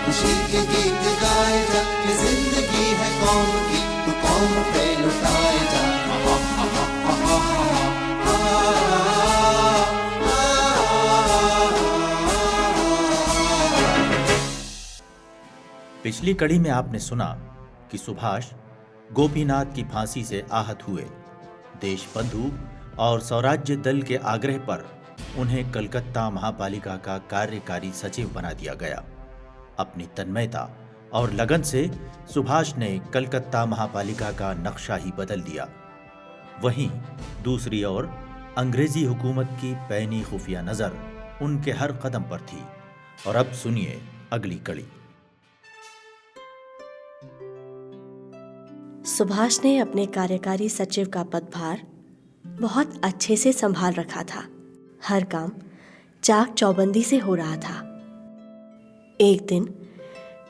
खुशी के गीत गाए जा, ये जिंदगी है कौम की, तू कौम पे लुटाए जा। पिछली कड़ी में आपने सुना कि सुभाष गोपीनाथ की फांसी से आहत हुए। देशबंधु और स्वराज्य दल के आग्रह पर उन्हें कलकत्ता महापालिका का कार्यकारी सचिव बना दिया गया। अपनी तन्मयता और लगन से सुभाष ने कलकत्ता महापालिका का नक्शा ही बदल दिया। वहीं दूसरी ओर अंग्रेजी हुकूमत की पैनी खुफिया नजर उनके हर कदम पर थी। और अब सुनिए अगली कड़ी। सुभाष ने अपने कार्यकारी सचिव का पदभार बहुत अच्छे से संभाल रखा था। हर काम चाक चौबंदी से हो रहा था। एक दिन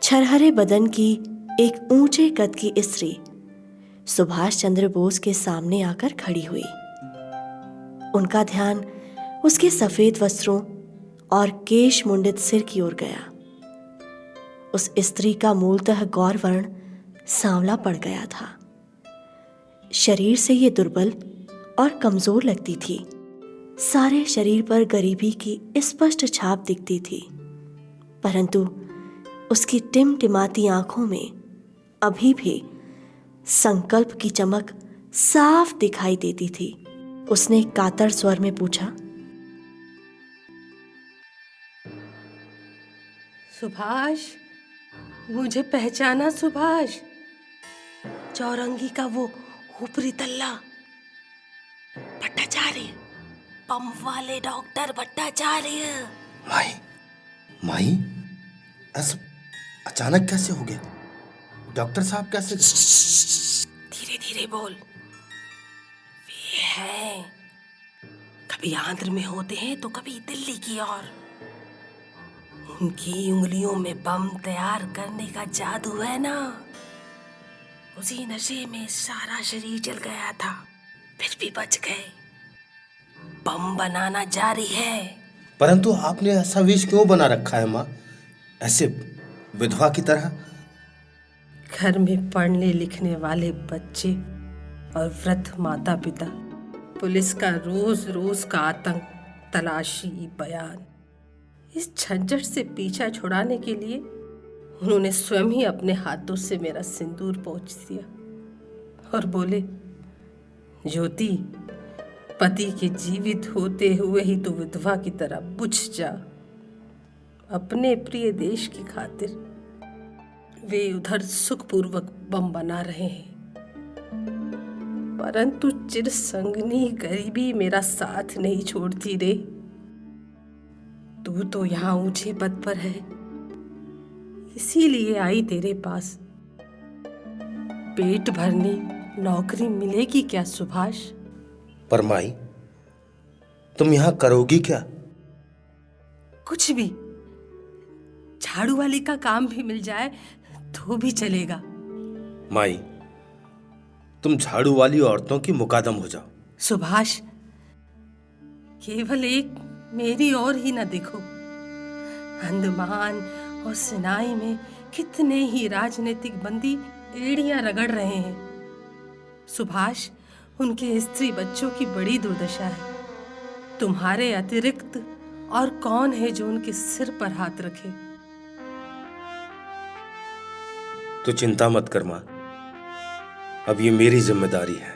छरहरे बदन की एक ऊंचे कद की स्त्री सुभाष चंद्र बोस के सामने आकर खड़ी हुई। उनका ध्यान उसके सफेद वस्त्रों और केश मुंडित सिर की ओर गया। उस स्त्री का मूलतः गौर वर्ण सांवला पड़ गया था। शरीर से ये दुर्बल और कमजोर लगती थी। सारे शरीर पर गरीबी की स्पष्ट छाप दिखती थी, परंतु उसकी टिमटिमाती आंखों में अभी भी संकल्प की चमक साफ दिखाई देती थी। उसने कातर स्वर में पूछा, सुभाष, मुझे पहचाना सुभाष? चौरंगी का वो ऊपरी तल्ला भट्टाचार्य, पंप वाले डॉक्टर भट्टाचार्य। माई, माई, ऐसा अचानक कैसे हो गया? डॉक्टर साहब कैसे? धीरे धीरे बोल। वे हैं, कभी आंध्र में होते हैं तो कभी दिल्ली की ओर। उनकी उंगलियों में बम तैयार करने का जादू है ना। उसी नशे में सारा शरीर जल गया था, फिर भी बच गए। बम बनाना जारी है। परंतु आपने ऐसा वेश क्यों बना रखा है माँ, ऐसे विधवा की तरह? घर में पढ़ने लिखने वाले बच्चे और वृद्ध माता पिता, पुलिस का रोज रोज का आतंक, तलाशी, बयान, इस झंझट से पीछा छुड़ाने के लिए उन्होंने स्वयं ही अपने हाथों से मेरा सिंदूर पोंछ दिया और बोले, ज्योति, पति के जीवित होते हुए ही तो विधवा की तरह बुझ जा। अपने प्रिय देश की खातिर वे उधर सुखपूर्वक बम बना रहे हैं, परंतु चिरसंगनी गरीबी मेरा साथ नहीं छोड़ती रे। तू तो यहाँ ऊंचे पद पर है, इसीलिए आई तेरे पास। पेट भरने नौकरी मिलेगी क्या सुभाष? पर माई, तुम यहाँ करोगी क्या? कुछ भी। झाड़ू वाली का काम भी मिल जाए तो भी चलेगा। माई, तुम झाड़ू वाली औरतों की मुकादम हो जाओ। सुभाष, केवल एक मेरी ओर ही न देखो। अंडमान और सिनाई में कितने ही राजनीतिक बंदी एड़ियां रगड़ रहे हैं। सुभाष, उनके स्त्री बच्चों की बड़ी दुर्दशा है। तुम्हारे अतिरिक्त और कौन है जो उनके सिर पर हाथ रखे? तो चिंता मत कर मां, अब ये मेरी जिम्मेदारी है।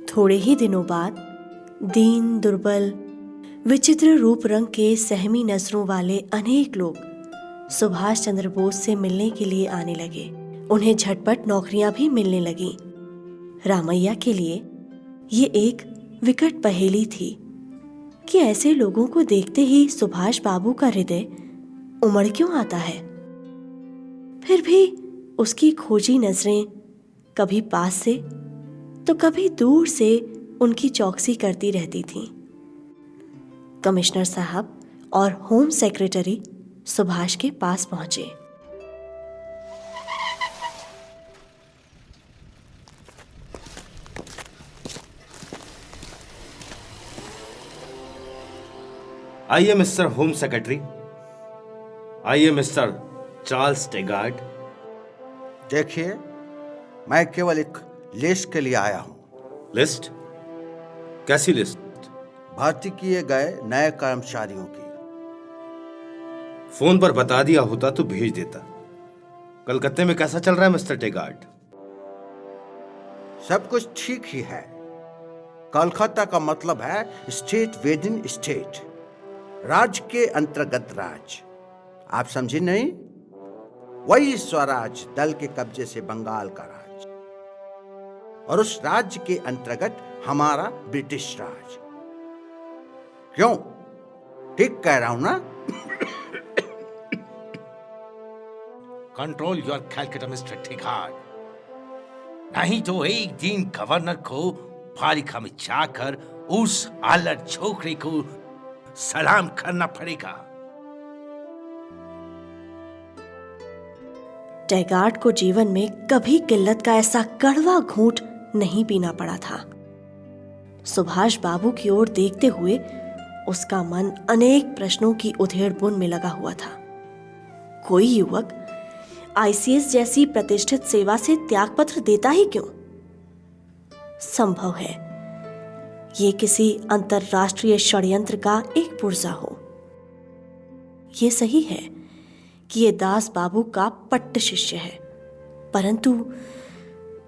थोड़े ही दिनों बाद दीन, दुर्बल, विचित्र रूप रंग के सहमी नजरों वाले अनेक लोग सुभाष चंद्र बोस से मिलने के लिए आने लगे। उन्हें झटपट नौकरियां भी मिलने लगी। रामैया के लिए ये एक विकट पहेली थी कि ऐसे लोगों को देखते ही सुभाष बाबू का हृदय उमड़ क्यों आता है। फिर भी उसकी खोजी नजरें कभी पास से तो कभी दूर से उनकी चौकसी करती रहती थीं। कमिश्नर साहब और होम सेक्रेटरी सुभाष के पास पहुंचे। आइए मिस्टर होम सेक्रेटरी, आइए मिस्टर चार्ल्स टेगार्ड। देखिए, मैं केवल एक लिस्ट के लिए आया हूं। लिस्ट? कैसी लिस्ट? भर्ती किए गए नए कर्मचारियों की। फोन पर बता दिया होता तो भेज देता। कलकत्ते में कैसा चल रहा है मिस्टर टेगार्ड? सब कुछ ठीक ही है। कलकत्ता का मतलब है स्टेट विद इन स्टेट, राज्य के अंतर्गत राज्य। आप समझे नहीं? वही स्वराज दल के कब्जे से बंगाल का राज्य, और उस राज्य के अंतर्गत हमारा ब्रिटिश राज। क्यों, ठीक कह रहा हूं ना? कंट्रोल योर कैलकुलेटर मिस्टर टेगार्ड, नहीं तो एक दिन गवर्नर को पालिका में जाकर उस आलर छोकरे को सलाम करना पड़ेगा। टेगार्ड को जीवन में कभी किल्लत का ऐसा कड़वा घूंट नहीं पीना पड़ा था। सुभाष बाबू की ओर देखते हुए उसका मन अनेक प्रश्नों की उधेड़-बुन में लगा हुआ था। कोई युवक आईसीएस जैसी प्रतिष्ठित सेवा से त्यागपत्र देता ही क्यों? संभव है ये किसी अंतरराष्ट्रीय षड्यंत्र का एक पुर्जा हो। ये सही है कि ये दास बाबू का पट्ट शिष्य है, परंतु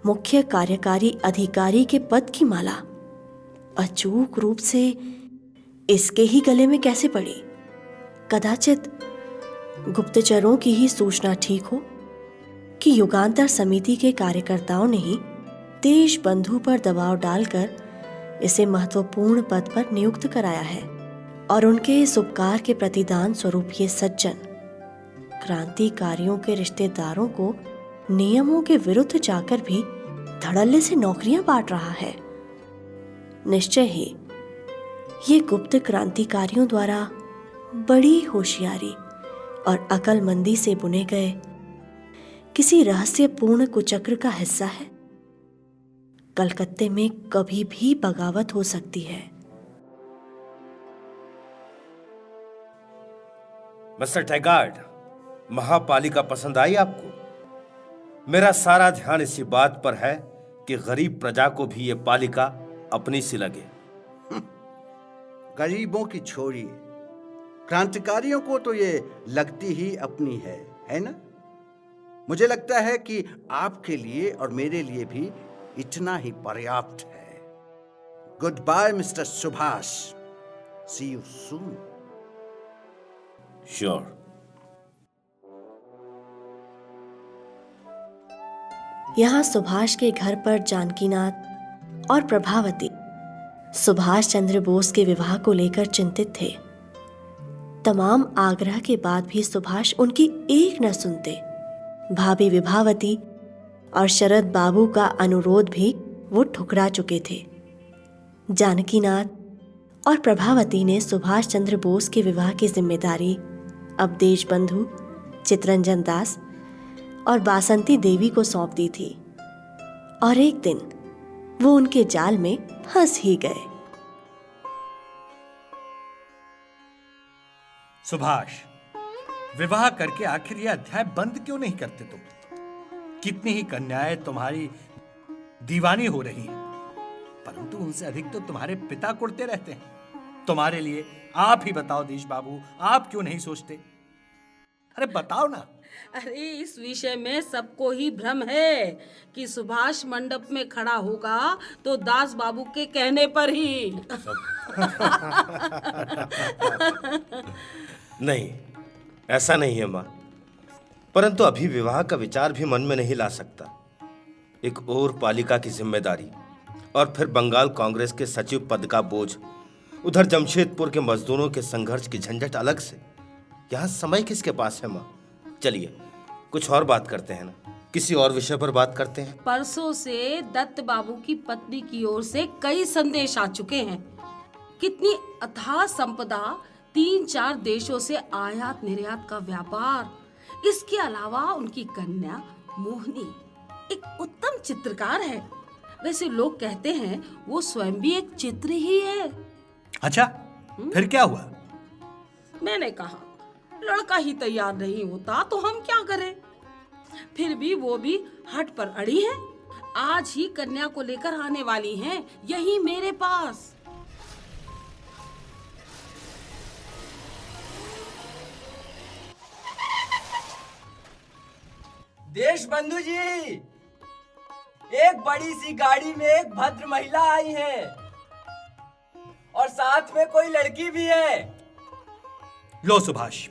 मुख्य कार्यकारी अधिकारी के पद की माला अचूक रूप से इसके ही गले में कैसे पड़ी? कदाचित गुप्तचरों की ही सूचना ठीक हो कि युगांतर समिति के कार्यकर्ताओं ने ही देश बंधु पर दबाव डालकर इसे महत्वपूर्ण पद पर नियुक्त कराया है, और उनके इस उपकार के प्रतिदान स्वरूप ये सज्जन क्रांतिकारियों के रिश्तेदारों को नियमों के विरुद्ध जाकर भी धड़ल्ले से नौकरियां बांट रहा है। निश्चय ही ये गुप्त क्रांतिकारियों द्वारा बड़ी होशियारी और अकलमंदी से बुने गए किसी रहस्यपूर्ण कुचक्र का हिस्सा है। कलकत्ते में कभी भी बगावत हो सकती है। मिस्टर टेगार्ड, महापालिका पसंद आई आपको? मेरा सारा ध्यान इसी बात पर है कि गरीब प्रजा को भी ये पालिका अपनी सी लगे। गरीबों की छोड़िए, क्रांतिकारियों को तो ये लगती ही अपनी है ना? मुझे लगता है कि आपके लिए और मेरे लिए भी इतना ही पर्याप्त है। Goodbye mister Subhash, see you soon. Sure. यहाँ सुभाष के घर पर जानकीनाथ और प्रभावती सुभाष चंद्र बोस के विवाह को लेकर चिंतित थे। तमाम आग्रह के बाद भी सुभाष उनकी एक न सुनते। भाभी विभावती और शरद बाबू का अनुरोध भी वो ठुकरा चुके थे। जानकीनाथ और प्रभावती ने सुभाष चंद्र बोस के विवाह की जिम्मेदारी अब देशबंधु चितरंजन दास और बासंती देवी को सौंप दी थी, और एक दिन वो उनके जाल में फंस ही गए। सुभाष, विवाह करके आखिर यह अध्याय बंद क्यों नहीं करते तुम? कितनी ही कन्याएं तुम्हारी दीवानी हो रही हैं, परंतु उनसे अधिक तो तुम्हारे पिता कुड़ते रहते हैं। तुम्हारे लिए आप ही बताओ देश बाबू, आप क्यों नहीं सोचते? अरे बताओ ना। अरे इस विषय में सबको ही भ्रम है कि सुभाष मंडप में खड़ा होगा तो दास बाबू के कहने पर ही। नहीं, ऐसा नहीं है माँ, परंतु अभी विवाह का विचार भी मन में नहीं ला सकता। एक और पालिका की जिम्मेदारी, और फिर बंगाल कांग्रेस के सचिव पद का बोझ, उधर जमशेदपुर के मजदूरों के संघर्ष की झंझट अलग से। यहाँ समय किसके पास है माँ? चलिए कुछ और बात करते हैं ना, किसी और विषय पर बात करते हैं। परसों से दत्त बाबू की पत्नी की ओर से कई संदेश आ चुके हैं। कितनी अथाह संपदा, 3-4 देशों से आयात निर्यात का व्यापार, इसके अलावा उनकी कन्या मोहनी एक उत्तम चित्रकार है। वैसे लोग कहते हैं वो स्वयं भी एक चित्र ही है। अच्छा, फिर क्या हुआ? मैंने कहा लड़का ही तैयार नहीं होता तो हम क्या करें। फिर भी वो भी हट पर अड़ी है। आज ही कन्या को लेकर आने वाली हैं यही मेरे पास। देश बंधु जी, एक बड़ी सी गाड़ी में एक भद्र महिला आई है और साथ में कोई लड़की भी है। लो सुभाष,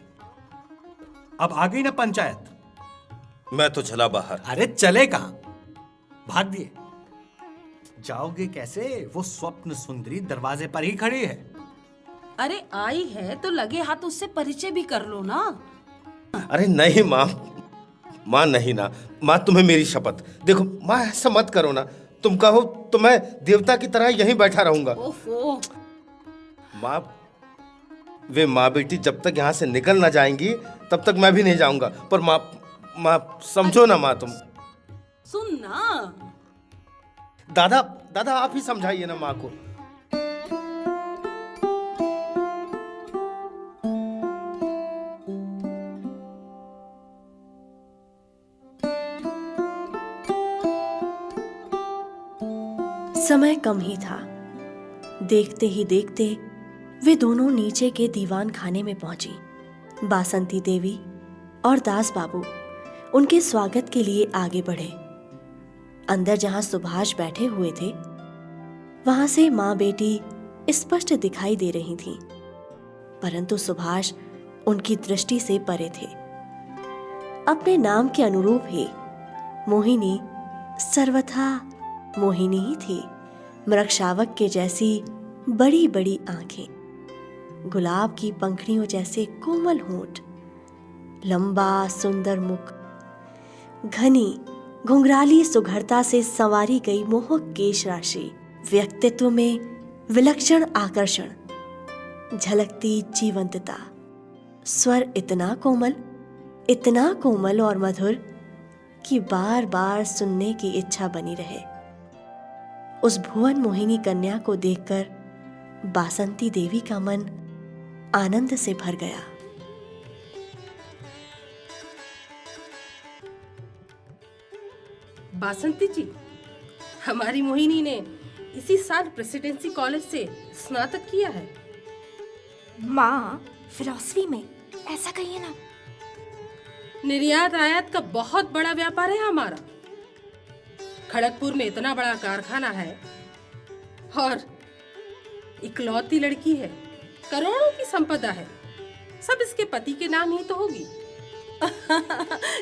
अब आ गई ना पंचायत। मैं तो चला बाहर। अरे चले कहां, भाग दिए। जाओगे कैसे? वो स्वप्न सुंदरी दरवाजे पर ही खड़ी है। अरे आई है तो लगे हाथ उससे परिचय भी कर लो ना। अरे नहीं माँ, माँ नहीं ना, माँ तुम्हें मेरी शपथ। देखो माँ, ऐसा मत करो ना। तुम कहो तो मैं देवता की तरह यहीं बैठा रहूंगा। ओफो। माँ, वे माँ बेटी जब तक यहाँ से निकल ना जाएंगी तब तक मैं भी नहीं जाऊंगा। पर माँ समझो ना माँ, तुम सुन ना। दादा दादा आप ही समझाइए ना माँ को। समय कम ही था। देखते ही देखते वे दोनों नीचे के दीवान खाने में पहुंची। बासंती देवी और दास बाबू उनके स्वागत के लिए आगे बढ़े। अंदर जहां सुभाष बैठे हुए थे वहां से माँ बेटी स्पष्ट दिखाई दे रही थीं, परंतु सुभाष उनकी दृष्टि से परे थे। अपने नाम के अनुरूप ही मोहिनी सर्वथा मोहिनी ही थी। मृगशावक के जैसी बड़ी बड़ी आंखें, गुलाब की पंखड़ियों जैसे कोमल होंठ, लंबा सुंदर मुख, घनी घुंघराली सुघड़ता से संवारी गई मोहक केश राशि, व्यक्तित्व में विलक्षण आकर्षण, झलकती जीवंतता, स्वर इतना कोमल और मधुर कि बार बार सुनने की इच्छा बनी रहे। उस भुवन मोहिनी कन्या को देखकर बासंती देवी का मन आनंद से भर गया। बासंती जी, हमारी मोहिनी ने इसी साल प्रेसिडेंसी कॉलेज से स्नातक किया है। माँ, फिलॉसफी में, ऐसा कहिए ना। निर्यात आयात का बहुत बड़ा व्यापार है हमारा। खड़गपुर में इतना बड़ा कारखाना है और इकलौती लड़की है, करोड़ों की संपदा है, सब इसके पति के नाम ही तो होगी।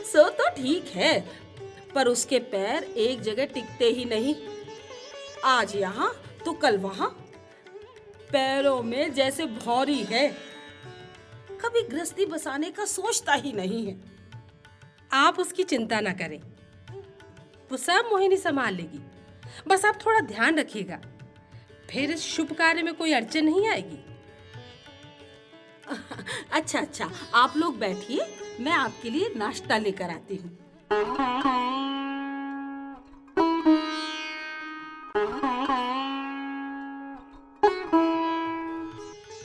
सो तो ठीक है, पर उसके पैर एक जगह टिकते ही नहीं। आज यहाँ तो कल वहाँ, पैरों में जैसे भौरी है, कभी गृहस्थी बसाने का सोचता ही नहीं है। आप उसकी चिंता ना करें, वो सब मोहिनी संभाल लेगी। बस आप थोड़ा ध्यान रखिएगा, फिर इस शुभ कार्य में कोई अड़चन नहीं आएगी। अच्छा, आप लोग बैठिए, मैं आपके लिए नाश्ता लेकर आती हूँ।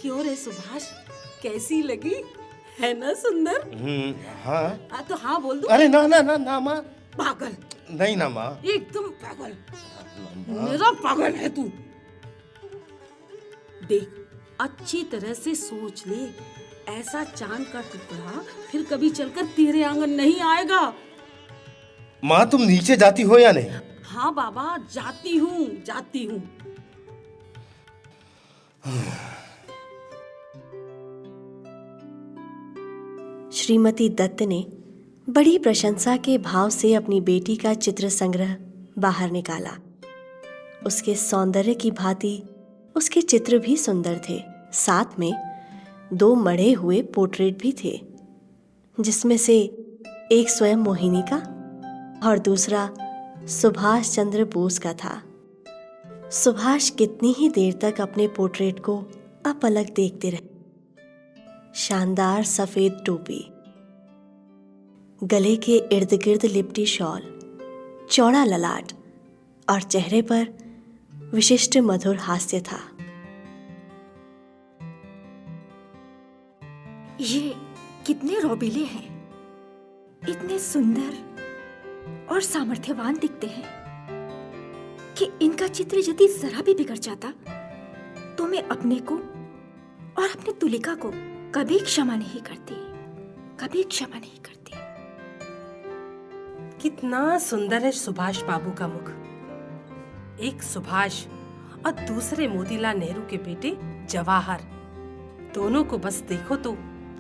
क्यों रे सुभाष, कैसी लगी? है ना सुंदर? हाँ। तो हाँ बोल दो। अरे ना माँ। पागल। नहीं ना माँ। एकदम पागल, मेरा पागल है तू। देख, अच्छी तरह से सोच ले, ऐसा चांद का टुकड़ा फिर कभी चलकर तेरे आंगन नहीं आएगा। माँ, तुम नीचे जाती हो या नहीं? हाँ बाबा, जाती हूँ। श्रीमती दत्त ने बड़ी प्रशंसा के भाव से अपनी बेटी का चित्र संग्रह बाहर निकाला। उसके सौंदर्य की भांति उसके चित्र भी सुंदर थे। साथ में 2 मढ़े हुए पोर्ट्रेट भी थे, जिसमें से एक स्वयं मोहिनी का और दूसरा सुभाष चंद्र बोस का था। सुभाष कितनी ही देर तक अपने पोर्ट्रेट को अपलक देखते रहे। शानदार सफेद टोपी, गले के इर्द गिर्द लिपटी शॉल, चौड़ा ललाट और चेहरे पर विशिष्ट मधुर हास्य था। इतने रोबीले हैं, इतने सुंदर और सामर्थ्यवान दिखते हैं कि इनका चित्र यदि जरा भी बिगड़ जाता तो मैं अपने को और अपने तुलिका को कभी क्षमा नहीं करती, कभी क्षमा नहीं करती। कितना सुंदर है सुभाष बाबू का मुख। एक सुभाष और दूसरे मोतीलाल नेहरू के बेटे जवाहर, दोनों को बस देखो तो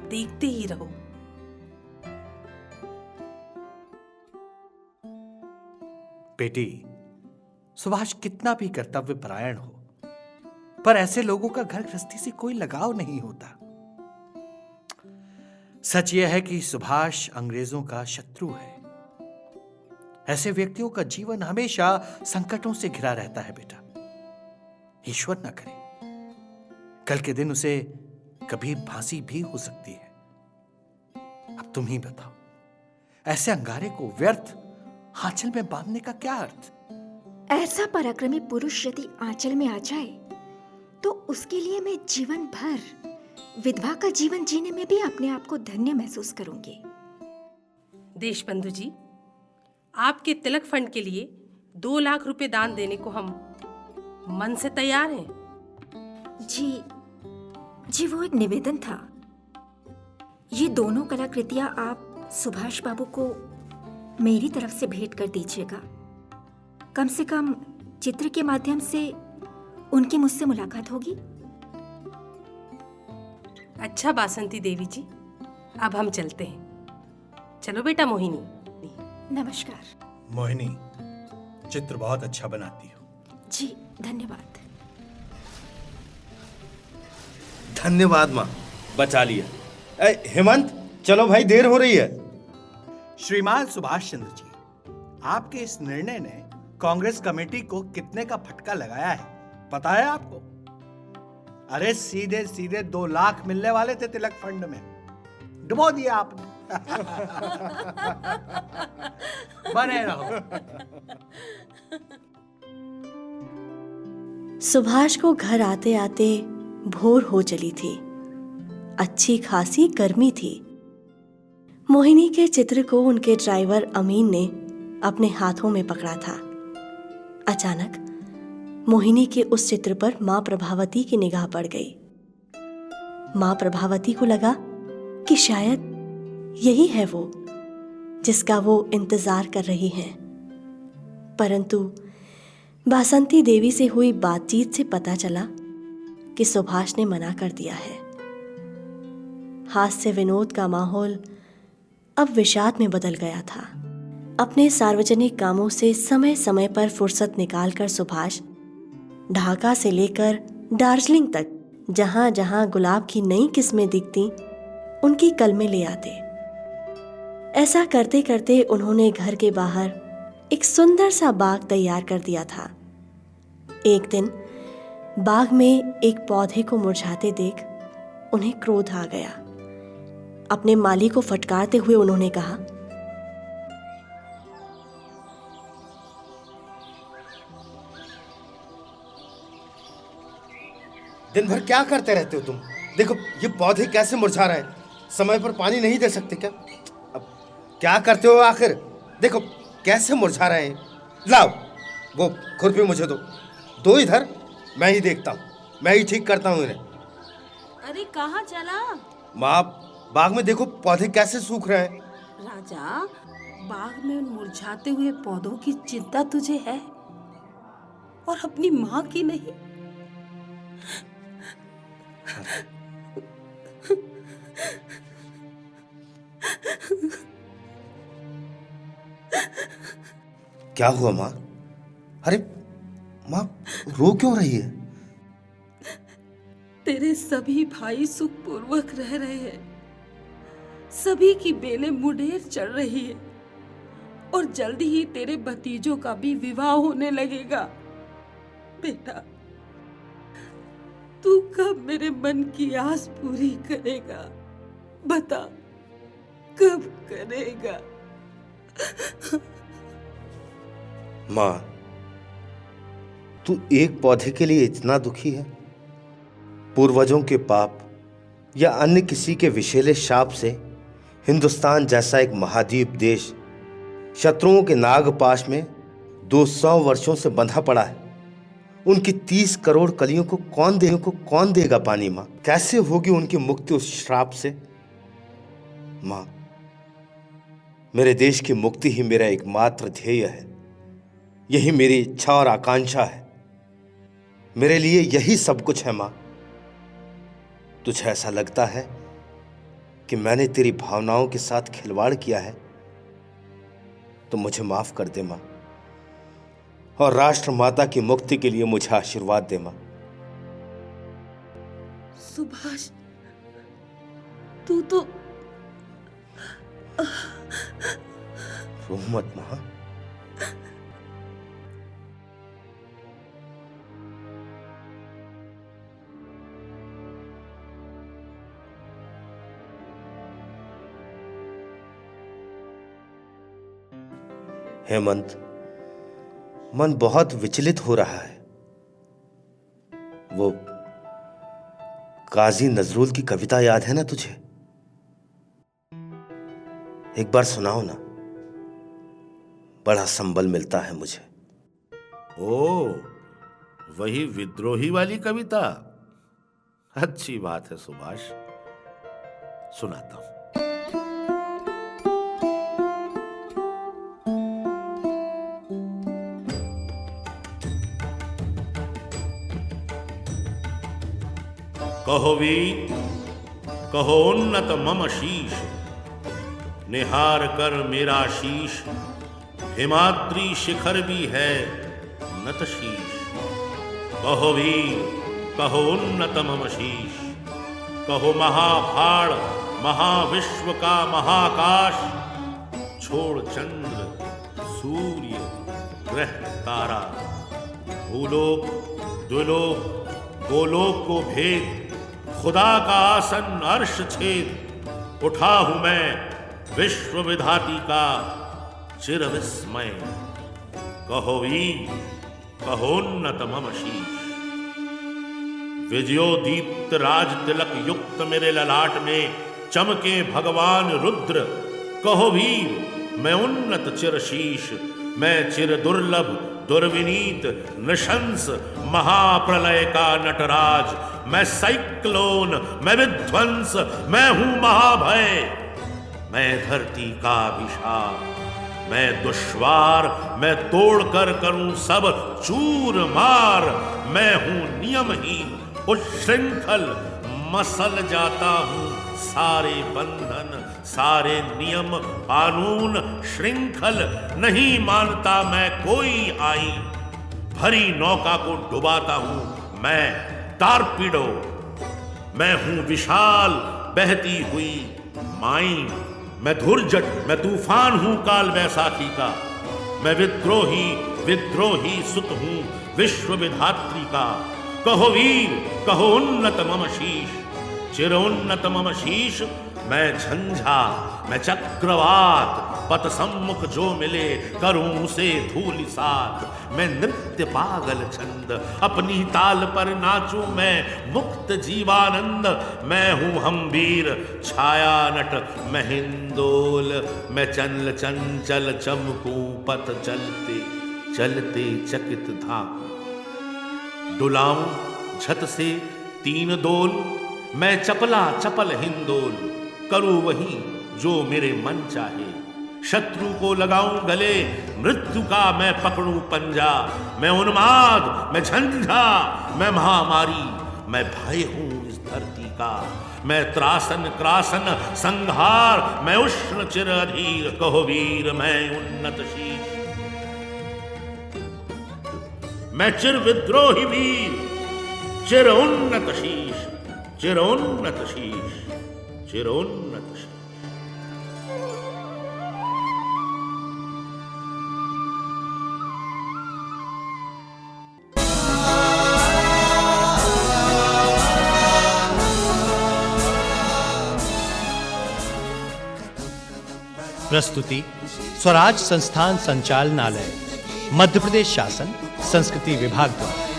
देखते ही रहो। बेटी, सुभाष कितना भी कर्तव्य परायण हो, पर ऐसे लोगों का घर गृहस्थी से कोई लगाव नहीं होता। सच यह है कि सुभाष अंग्रेजों का शत्रु है। ऐसे व्यक्तियों का जीवन हमेशा संकटों से घिरा रहता है बेटा। ईश्वर न करे कल के दिन उसे कभी फांसी भी हो सकती है। अब तुम ही बताओ, ऐसे अंगारे को व्यर्थ आंचल में बांधने का क्या अर्थ? ऐसा पराक्रमी पुरुष यदि आंचल में आ जाए तो उसके लिए मैं जीवन भर विधवा का जीवन जीने में भी अपने आप को धन्य महसूस करूंगी। देशबंधु जी, आपके तिलक फंड के लिए 2 लाख रुपए दान देने को हम मन से तैयार हैं। जी वो एक निवेदन था। ये दोनों कलाकृतियां आप सुभाष बाबू को मेरी तरफ से भेंट कर दीजिएगा। कम से कम चित्र के माध्यम से उनकी मुझसे मुलाकात होगी। अच्छा बासंती देवी जी, अब हम चलते हैं। चलो बेटा मोहिनी। नमस्कार। मोहिनी, चित्र बहुत अच्छा बनाती हो। जी धन्यवाद। धन्यवाद माँ, बचा लिया। हेमंत, चलो भाई, देर हो रही है। श्रीमान सुभाष चंद्र जी, आपके इस निर्णय ने कांग्रेस कमेटी को कितने का फटका लगाया है पता है आपको? अरे सीधे सीधे 2 लाख मिलने वाले थे तिलक फंड में, डुबो दिया आपने। बने रहो। सुभाष को घर आते आते भोर हो चली थी। अच्छी खासी गर्मी थी। मोहिनी के चित्र को उनके ड्राइवर अमीन ने अपने हाथों में पकड़ा था। अचानक मोहिनी के उस चित्र पर मां प्रभावती की निगाह पड़ गई। मां प्रभावती को लगा कि शायद यही है वो जिसका वो इंतजार कर रही हैं। परंतु बासंती देवी से हुई बातचीत से पता चला कि सुभाष ने मना कर दिया है। हास्य विनोद का माहौल अब विषाद में बदल गया था। अपने सार्वजनिक कामों से समय समय पर फुर्सत निकालकर सुभाष ढाका से लेकर दार्जिलिंग तक जहां जहां गुलाब की नई किस्में दिखती उनकी कलमें ले आते। ऐसा करते करते उन्होंने घर के बाहर एक सुंदर सा बाग तैयार कर दिया था। एक दिन बाग में एक पौधे को मुरझाते देख उन्हें क्रोध आ गया। अपने माली को फटकारते हुए उन्होंने कहा, दिन भर क्या करते रहते हो तुम? देखो ये पौधे कैसे मुरझा रहे हैं। समय पर पानी नहीं दे सकते क्या? अब क्या करते हो आखिर? देखो कैसे मुरझा रहे हैं। लाओ वो खुरपी मुझे दो इधर, मैं ही देखता हूँ, मैं ही ठीक करता हूँ इन्हें। अरे कहाँ चला? माँ, बाग में देखो पौधे कैसे सूख रहे हैं। राजा, बाग में उन मुरझाते हुए पौधों की चिंता तुझे है और अपनी माँ की नहीं। क्या हुआ माँ? अरे माँ, रो क्यों रही है? तेरे सभी भाई सुखपूर्वक रह रहे हैं, सभी की बेलें मुंडेर चढ़ रही है और जल्दी ही तेरे भतीजों का भी विवाह होने लगेगा। बेटा, तू कब मेरे मन की आस पूरी करेगा? बता, कब करेगा? माँ, तू एक पौधे के लिए इतना दुखी है? पूर्वजों के पाप या अन्य किसी के विषैले शाप से हिंदुस्तान जैसा एक महाद्वीप देश शत्रुओं के नागपाश में 200 वर्षों से बंधा पड़ा है। उनकी 30 करोड़ कलियों को कौन देगा पानी माँ? कैसे होगी उनकी मुक्ति उस श्राप से? माँ, मेरे देश की मुक्ति ही मेरा एकमात्र ध्येय है। यही मेरी इच्छा और आकांक्षा है। मेरे लिए यही सब कुछ है माँ। तुझे ऐसा लगता है कि मैंने तेरी भावनाओं के साथ खिलवाड़ किया है तो मुझे माफ कर दे माँ, और राष्ट्र माता की मुक्ति के लिए मुझे आशीर्वाद दे माँ। सुभाष, तू तो रो मत माँ। हेमंत, मन बहुत विचलित हो रहा है। वो काजी नजरुल की कविता याद है ना तुझे? एक बार सुनाओ ना, बड़ा संबल मिलता है मुझे। ओ, वही विद्रोही वाली कविता? अच्छी बात है सुभाष, सुनाता हूं। कहो वीर, कहो उन्नत मम शीश, निहार कर मेरा शीश, हिमाद्री शिखर भी है नत शीश। कहो वीर, कहो उन्नत मम शीश, कहो महाभाड़ महाविश्व का महाकाश, छोड़ चंद्र सूर्य ग्रह तारा, भूलोक द्विलोक गोलोक को भेद, खुदा का आसन अर्श छेद, उठा हूं मैं विश्व विधाती का चिर विस्मय। कहो वीर, कहो उन्नत मम शीश, विजयोदीप्त राज तिलक युक्त मेरे ललाट में चमके भगवान रुद्र। कहो वीर, मैं उन्नत चिर शीश, मैं चिर दुर्लभ दुर्विनीत नृशंस महाप्रलय का नटराज, मैं साइक्लोन, मैं विध्वंस, मैं हूं महाभय, मैं धरती का अभिशाप, मैं दुश्वार, मैं तोड़कर करूं सब चूर मार, मैं हूं नियमहीन उच्छृंखल, मसल जाता हूं सारे बंधन सारे नियम कानून श्रृंखल, नहीं मानता मैं कोई आई, भरी नौका को डुबाता हूं मैं टारपीडो, मैं हूं विशाल बहती हुई माई, मैं धुरजट मैं तूफान हूं काल बैसाखी का, मैं विद्रोही सुत हूं विश्व विधात्री का। कहो वीर, कहो उन्नत मम शीश, चिर उन्नत मम शीश, मैं झंझा मैं चक्रवात, पथ सम्मुख जो मिले करूं उसे धूलिसात, मैं नृत्य पागल छंद, अपनी ताल पर नाचूं मैं मुक्त जीवानंद, मैं हूं हम्बीर छाया नट मैं हिंदोल, मैं चंचल चंचल चमकूं पथ चलते चलते चकित धाकूं, डुलाऊं झट से 3 डोल, मैं चपला चपल हिंदोल, करूं वही जो मेरे मन चाहे, शत्रु को लगाऊं गले मृत्यु का मैं पकड़ूं पंजा, मैं उन्माद मैं झंझा मैं महामारी, मैं भय हूं इस धरती का, मैं त्रासन क्रासन संहार, मैं उष्ण चिर अधीर। कहो वीर, मैं उन्नत शीश, मैं चिर विद्रोही वीर, चिर उन्नत शीश, चिर उन्नत शीश, चिर उन्नत शीश। प्रस्तुति स्वराज संस्थान संचालनालय, मध्य प्रदेश शासन संस्कृति विभाग द्वारा।